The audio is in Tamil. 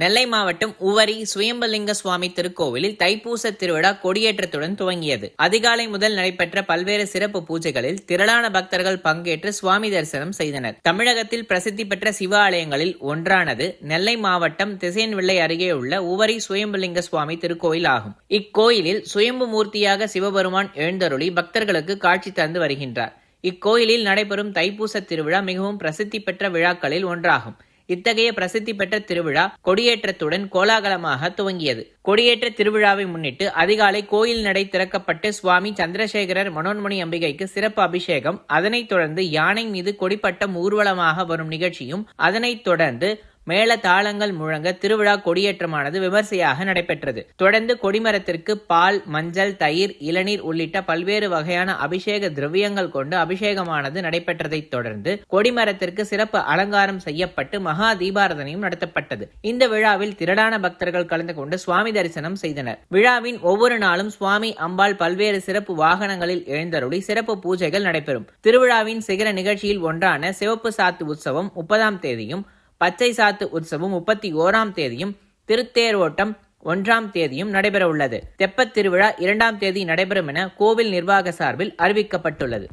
நெல்லை மாவட்டம் உவரி சுயம்பலிங்க சுவாமி திருக்கோவிலில் தைப்பூச திருவிழா கொடியேற்றத்துடன் துவங்கியது. அதிகாலை முதல் நடைபெற்ற பல்வேறு சிறப்பு பூஜைகளில் திரளான பக்தர்கள் பங்கேற்று சுவாமி தரிசனம் செய்தனர். தமிழகத்தில் பிரசித்தி பெற்ற சிவ ஆலயங்களில் ஒன்றானது நெல்லை மாவட்டம் திசையன்விள்ளை அருகே உள்ள உவரி சுயம்பலிங்க சுவாமி திருக்கோயில் ஆகும். இக்கோயிலில் சுயம்பு மூர்த்தியாக சிவபெருமான் எழுந்தருளி பக்தர்களுக்கு காட்சி தந்து வருகின்றார். இக்கோயிலில் நடைபெறும் தைப்பூச திருவிழா மிகவும் பிரசித்தி பெற்ற விழாக்களில் ஒன்றாகும். இத்தகைய பிரசித்தி பெற்ற திருவிழா கொடியேற்றத்துடன் கோலாகலமாக துவங்கியது. கொடியேற்ற திருவிழாவை முன்னிட்டு அதிகாலை கோயில் நடை திறக்கப்பட்டு சுவாமி சந்திரசேகரர் மனோன்மணி அம்பிகைக்கு சிறப்பு அபிஷேகம், அதனைத் தொடர்ந்து யானை மீது கொடிப்பட்டம் ஊர்வலமாக வரும் நிகழ்ச்சியும், அதனைத் தொடர்ந்து மேள தாளங்கள் முழங்க திருவிழா கொடியேற்றமானது விமர்சையாக நடைபெற்றது. தொடர்ந்து கொடிமரத்திற்கு பால், மஞ்சள், தயிர், இளநீர் உள்ளிட்ட பல்வேறு வகையான அபிஷேக திரவியங்கள் கொண்டு அபிஷேகமானது நடைபெற்றதைத் தொடர்ந்து கொடிமரத்திற்கு சிறப்பு அலங்காரம் செய்யப்பட்டு மகா தீபாரதனையும் நடத்தப்பட்டது. இந்த விழாவில் திரளான பக்தர்கள் கலந்து கொண்டு சுவாமி தரிசனம் செய்தனர். விழாவின் ஒவ்வொரு நாளும் சுவாமி அம்பாள் பல்வேறு சிறப்பு வாகனங்களில் எழுந்தருளி சிறப்பு பூஜைகள் நடைபெறும். திருவிழாவின் சிகர நிகழ்ச்சியில் ஒன்றான சிவப்பு சாத்து உற்சவம் 30ஆம் தேதியும், பச்சை சாத்து உற்சவம் 31ஆம் தேதியும், திருத்தேரோட்டம் 1ஆம் தேதியும் நடைபெற உள்ளது. தெப்பத் திருவிழா 2ஆம் தேதி நடைபெறும் என கோவில் நிர்வாக சார்பில் அறிவிக்கப்பட்டுள்ளது.